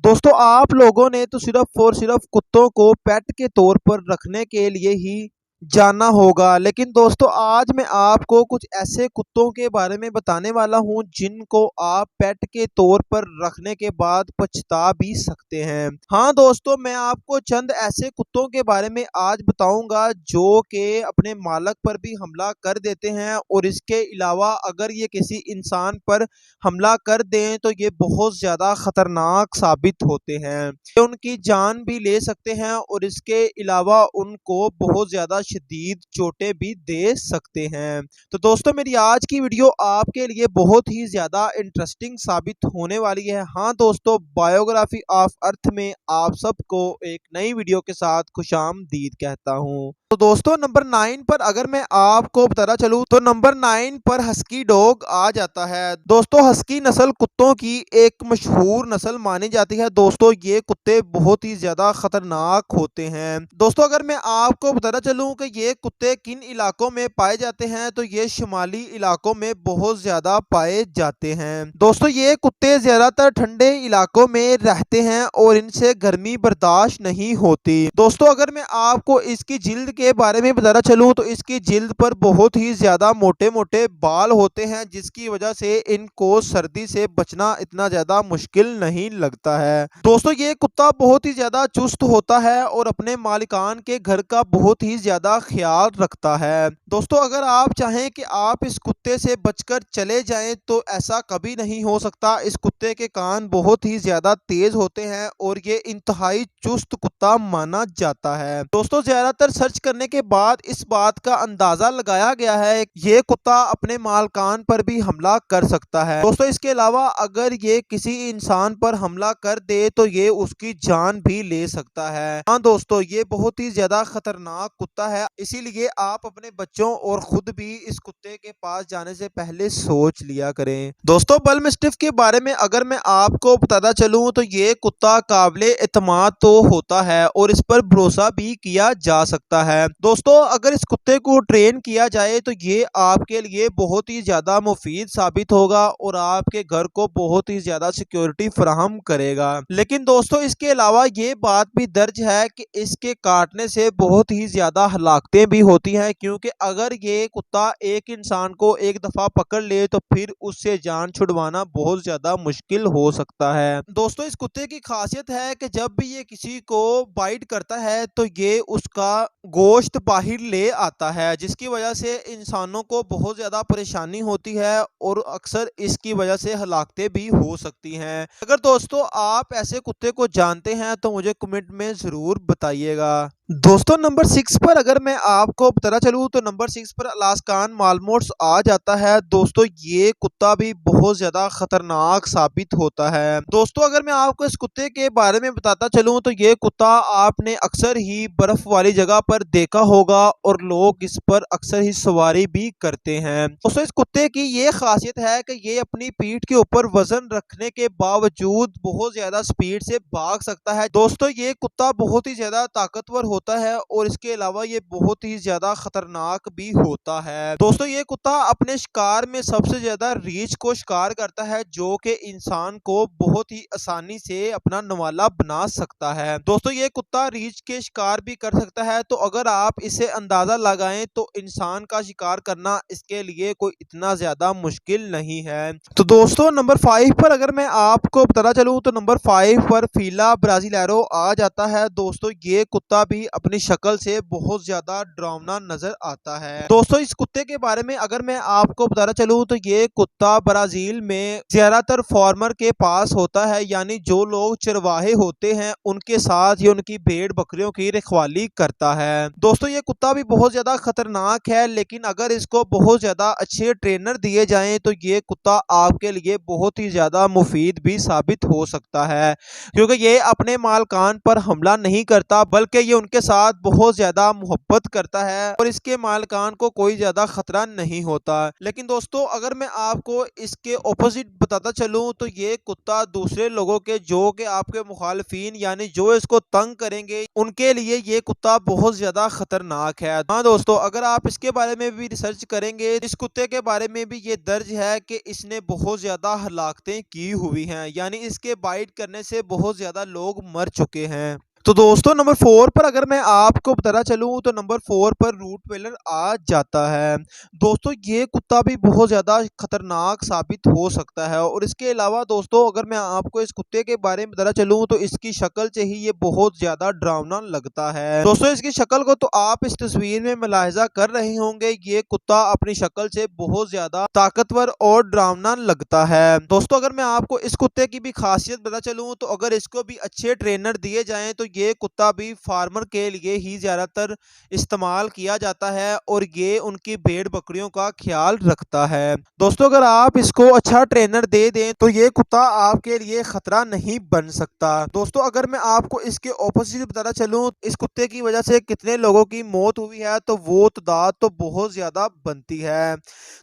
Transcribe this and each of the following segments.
दोस्तों आप लोगों ने तो सिर्फ और सिर्फ कुत्तों को पेट के तौर पर रखने के लिए ही जाना होगा, लेकिन दोस्तों आज मैं आपको कुछ ऐसे कुत्तों के बारे में बताने वाला हूं जिनको आप पेट के तौर पर रखने के बाद पछता भी सकते हैं। हाँ दोस्तों, मैं आपको चंद ऐसे कुत्तों के बारे में आज बताऊंगा जो कि अपने मालक पर भी हमला कर देते हैं, और इसके अलावा अगर ये किसी इंसान पर हमला कर दें तो ये बहुत ज़्यादा खतरनाक साबित होते हैं। ये उनकी जान भी ले सकते हैं और इसके अलावा उनको बहुत ज़्यादा शदीद चोटें भी दे सकते हैं। तो दोस्तों मेरी आज की वीडियो आपके लिए बहुत ही ज़्यादा इंटरेस्टिंग साबित होने वाली है। हाँ दोस्तों, बायोग्राफी ऑफ अर्थ में आप सबको एक नई वीडियो के साथ खुशामदीद कहता हूँ। तो दोस्तों नंबर 9 पर अगर मैं आपको बताना चलूँ तो नंबर 9 पर हस्की डॉग आ जाता है। दोस्तों हस्की नस्ल कुत्तों की एक मशहूर नस्ल मानी जाती है। दोस्तों ये कुत्ते बहुत ही ज्यादा खतरनाक होते हैं। दोस्तों अगर मैं आपको बताना चलूँ कि ये कुत्ते किन इलाकों में पाए जाते हैं तो ये शुमाली इलाकों में बहुत ज्यादा पाए जाते हैं। दोस्तों ये कुत्ते ज्यादातर ठंडे इलाकों में रहते हैं और इनसे गर्मी बर्दाश्त नहीं होती। दोस्तों अगर मैं आपको इसकी जिल्द के बारे में बताना चलूं तो इसकी जिल्द पर बहुत ही ज्यादा मोटे मोटे बाल होते हैं, जिसकी वजह से इनको सर्दी से बचना इतना ज्यादा मुश्किल नहीं लगता है। दोस्तों ये कुत्ता बहुत ही ज्यादा चुस्त होता है और अपने मालिकान के घर का बहुत ही ज्यादा ख्याल रखता है। दोस्तों अगर आप चाहें कि आप इस कुत्ते से बचकर चले जाएं तो ऐसा कभी नहीं हो सकता। इस कुत्ते के कान बहुत ही ज्यादा तेज होते हैं और ये इंतहाई चुस्त कुत्ता माना जाता है। दोस्तों ज्यादातर सर्च करने के बाद इस बात का अंदाजा लगाया गया है ये कुत्ता अपने मालकान पर भी हमला कर सकता है। दोस्तों इसके अलावा अगर ये किसी इंसान पर हमला कर दे तो ये उसकी जान भी ले सकता है। हाँ दोस्तों ये बहुत ही ज्यादा खतरनाक कुत्ता है, इसीलिए आप अपने बच्चों और खुद भी इस कुत्ते के पास जाने से पहले सोच लिया करें। दोस्तों बल्मस्टिफ के बारे में अगर मैं आपको बताता चलूं तो ये कुत्ता काबिले एतमाद तो होता है और इस पर भरोसा भी किया जा सकता है। दोस्तों अगर इस कुत्ते को ट्रेन किया जाए तो ये आपके लिए बहुत ही ज्यादा मुफीद साबित होगा और आपके घर को बहुत ही ज्यादा सिक्योरिटी फराहम करेगा। लेकिन दोस्तों इसके अलावा ये बात भी दर्ज है कि इसके काटने से बहुत ही ज्यादा हलाकतें भी होती हैं, क्योंकि अगर ये कुत्ता एक इंसान को एक दफा पकड़ ले तो फिर उससे जान छुड़वाना बहुत ज्यादा मुश्किल हो सकता है। दोस्तों इस कुत्ते की खासियत है कि जब भी ये किसी को बाइट करता है तो ये उसका गोश्त बाहर ले आता है, जिसकी वजह से इंसानों को बहुत ज़्यादा परेशानी होती है और अक्सर इसकी वजह से हलाकतें भी हो सकती हैं। अगर दोस्तों आप ऐसे कुत्ते को जानते हैं तो मुझे कमेंट में ज़रूर बताइएगा। दोस्तों नंबर 6 पर अगर मैं आपको बताना चलूँ तो नंबर 6 पर अलास्कान मालमोट्स आ जाता है। दोस्तों ये कुत्ता भी बहुत ज़्यादा खतरनाक साबित होता है। दोस्तों अगर मैं आपको इस कुत्ते के बारे में बताता चलूँ तो ये कुत्ता आपने अक्सर ही बर्फ वाली जगह पर देखा होगा और लोग इस पर अक्सर ही सवारी भी करते हैं। दोस्तों इस कुत्ते की ये खासियत है कि ये अपनी पीठ के ऊपर वजन रखने के बावजूद बहुत ज़्यादा स्पीड से भाग सकता है। दोस्तों ये कुत्ता बहुत ही ज़्यादा ताकतवर होता है और इसके अलावा ये बहुत ही ज्यादा खतरनाक भी होता है। दोस्तों ये कुत्ता अपने शिकार में सबसे ज्यादा रीछ को शिकार करता है, जो कि इंसान को बहुत ही आसानी से अपना नवाला बना सकता है। दोस्तों ये कुत्ता रीछ के शिकार भी कर सकता है, तो अगर आप इसे अंदाजा लगाएं तो इंसान का शिकार करना इसके लिए कोई इतना ज्यादा मुश्किल नहीं है। तो दोस्तों नंबर 5 पर अगर मैं आपको बताना चलूँ तो नंबर 5 पर फीला ब्राजीलेरो आ जाता है। दोस्तों ये कुत्ता भी अपनी शक्ल से बहुत ज्यादा डरावना नजर आता है। दोस्तों इस कुत्ते के बारे में अगर मैं आपको बताना चलूँ तो ये कुत्ता ब्राजील में ज्यादातर फार्मर के पास होता है, यानी जो लोग चरवाहे होते हैं उनके साथ ये उनकी भेड़ बकरियों की रखवाली करता है। दोस्तों ये कुत्ता भी बहुत ज्यादा खतरनाक है, लेकिन अगर इसको बहुत ज्यादा अच्छे ट्रेनर दिए जाएं तो ये कुत्ता आपके लिए बहुत ही ज्यादा मुफीद भी साबित हो सकता है, क्योंकि ये अपने मालकान पर हमला नहीं करता बल्कि ये उनके के साथ बहुत ज्यादा मोहब्बत करता है और इसके मालिकान को कोई ज्यादा खतरा नहीं होता। लेकिन दोस्तों अगर मैं आपको इसके ऑपोजिट बताता चलूं तो ये कुत्ता दूसरे लोगों के जो कि आपके मुखालफिन यानी जो इसको तंग करेंगे उनके लिए ये कुत्ता बहुत ज्यादा खतरनाक है। हाँ दोस्तों, अगर आप इसके बारे में भी रिसर्च करेंगे, इस कुत्ते के बारे में भी ये दर्ज है कि इसने बहुत ज्यादा हलाकतें की हुई हैं, यानी इसके बाइट करने से बहुत ज्यादा लोग मर चुके हैं। तो दोस्तों नंबर 4 पर अगर मैं आपको बताना चलूं तो नंबर 4 पर रूट वेलर आ जाता है। दोस्तों ये कुत्ता भी बहुत ज़्यादा खतरनाक साबित हो सकता है और इसके अलावा दोस्तों अगर मैं आपको इस कुत्ते के बारे में बताना चलूं तो इसकी शक्ल से ही ये बहुत ज़्यादा डरावना लगता है। दोस्तों इसकी शक्ल को तो आप इस तस्वीर में मुलाहिजा कर रहे होंगे, ये कुत्ता अपनी शक्ल से बहुत ज़्यादा ताकतवर और डरावना लगता है। दोस्तों अगर मैं आपको इस कुत्ते की भी खासियत बता चलूँ तो अगर इसको भी अच्छे ट्रेनर दिए जाएँ तो ये कुत्ता भी फार्मर के लिए ही ज़्यादातर इस्तेमाल किया जाता है और ये उनकी भेड़ बकरियों का ख्याल रखता है। दोस्तों अगर आप इसको अच्छा ट्रेनर दे दें तो ये कुत्ता आपके लिए खतरा नहीं बन सकता। दोस्तों अगर मैं आपको इसके ऑपोजिट बताना चलूँ इस कुत्ते की वजह से कितने लोगों की मौत हुई है तो वो तादाद तो बहुत ज़्यादा बनती है।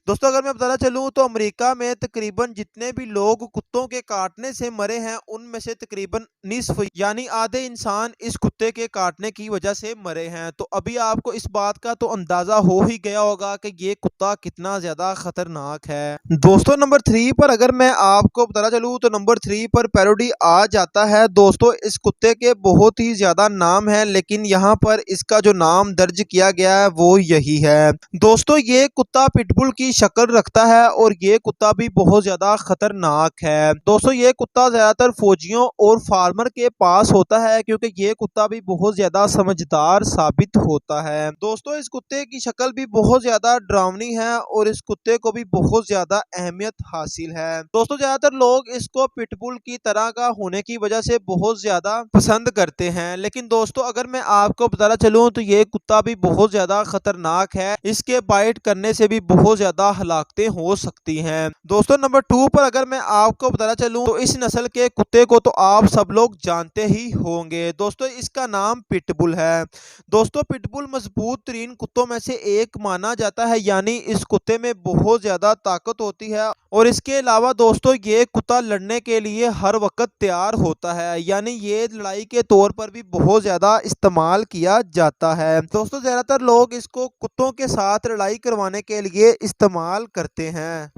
दोस्तों अगर मैं बताना चलूँ तो अमेरिका में तकरीबन जितने भी लोग कुत्तों के काटने से मरे हैं उनमें से तकरीबन निस्फ यानी आधे इंसान इस कुत्ते के काटने की वजह से मरे हैं। तो अभी आपको इस बात का तो अंदाजा हो ही गया होगा कि ये कुत्ता कितना ज्यादा खतरनाक है। दोस्तों नंबर 3 पर अगर मैं आपको बताना चलूँ तो नंबर 3 पर पैरोडी आ जाता है। दोस्तों इस कुत्ते के बहुत ही ज्यादा नाम है लेकिन यहाँ पर इसका जो नाम दर्ज किया गया है वो यही है। दोस्तों ये कुत्ता पिटबुल की शक्ल रखता है और ये कुत्ता भी बहुत ज्यादा खतरनाक है। दोस्तों ये कुत्ता ज्यादातर फौजियों और फार्मर के पास होता है क्योंकि ये कुत्ता भी बहुत ज्यादा समझदार साबित होता है। दोस्तों इस कुत्ते की शक्ल भी बहुत ज्यादा डरावनी है और इस कुत्ते को भी बहुत ज्यादा अहमियत हासिल है। दोस्तों ज्यादातर लोग इसको पिटबुल की तरह का होने की वजह से बहुत ज्यादा पसंद करते हैं, लेकिन दोस्तों अगर मैं आपको बताना चलूँ तो ये कुत्ता भी बहुत ज्यादा खतरनाक है, इसके बाइट करने से भी बहुत ज्यादा हलाकतें हो सकती हैं। दोस्तों नंबर 2 पर अगर मैं आपको बताना चलूँ तो इस नस्ल के कुत्ते को तो आप सब लोग जानते ही होंगे। दोस्तों इसका नाम पिटबुल है। दोस्तों पिटबुल मजबूत तरीन कुत्तों में से एक माना जाता है, यानी इस कुत्ते में बहुत ज्यादा ताकत होती है और इसके अलावा दोस्तों ये कुत्ता लड़ने के लिए हर वक्त तैयार होता है, यानी ये लड़ाई के तौर पर भी बहुत ज्यादा इस्तेमाल किया जाता है। दोस्तों ज्यादातर लोग इसको कुत्तों के साथ लड़ाई करवाने के लिए इस्तेमाल करते हैं।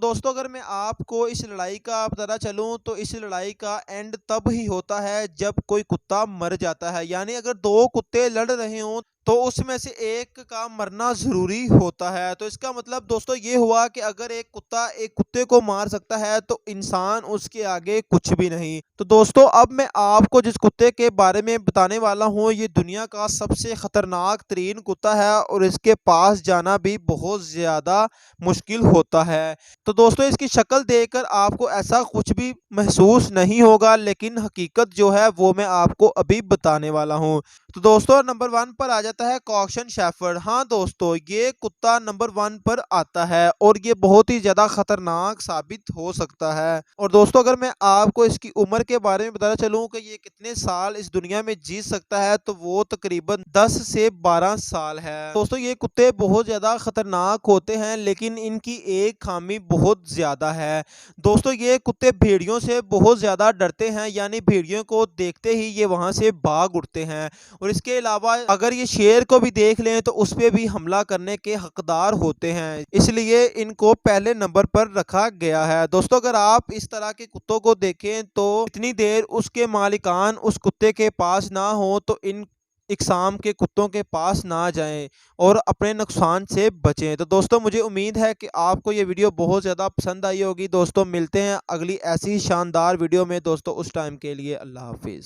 दोस्तों अगर मैं आपको इस लड़ाई का बताना चलूं तो इस लड़ाई का एंड तब ही होता है जब कोई कुत्ता मर जाता है, यानी अगर दो कुत्ते लड़ रहे हों तो उसमें से एक का मरना जरूरी होता है। तो इसका मतलब दोस्तों ये हुआ कि अगर एक कुत्ता एक कुत्ते को मार सकता है तो इंसान उसके आगे कुछ भी नहीं। तो दोस्तों अब मैं आपको जिस कुत्ते के बारे में बताने वाला हूँ ये दुनिया का सबसे खतरनाक तरीन कुत्ता है और इसके पास जाना भी बहुत ज्यादा मुश्किल होता है। तो दोस्तों इसकी शक्ल देखकर आपको ऐसा कुछ भी महसूस नहीं होगा, लेकिन हकीकत जो है वो मैं आपको अभी बताने वाला हूँ। तो दोस्तों नंबर 1 पर आ जाता है कॉक्सन शेफर्ड। हाँ दोस्तों ये कुत्ता नंबर 1 पर आता है और ये बहुत ही ज्यादा खतरनाक साबित हो सकता है। और दोस्तों अगर मैं आपको इसकी उम्र के बारे में बताना चलूँ कि ये कितने साल इस दुनिया में जी सकता है तो वो तकरीबन 10 से 12 साल है। दोस्तों ये कुत्ते बहुत ज्यादा खतरनाक होते हैं लेकिन इनकी एक खामी बहुत ज्यादा है। दोस्तों ये कुत्ते भेड़ियों से बहुत ज्यादा डरते हैं, यानी भेड़ियों को देखते ही ये वहां से भाग उठते हैं और इसके अलावा अगर ये शेर को भी देख लें तो उस पे भी हमला करने के हकदार होते हैं, इसलिए इनको पहले नंबर पर रखा गया है। दोस्तों अगर आप इस तरह के कुत्तों को देखें तो इतनी देर उसके मालिकान उस कुत्ते के पास ना हो तो इन इकसाम के कुत्तों के पास ना जाएं और अपने नुकसान से बचें। तो दोस्तों मुझे उम्मीद है कि आपको ये वीडियो बहुत ज़्यादा पसंद आई होगी। दोस्तों मिलते हैं अगली ऐसी शानदार वीडियो में। दोस्तों उस टाइम के लिए अल्लाह हाफिज़।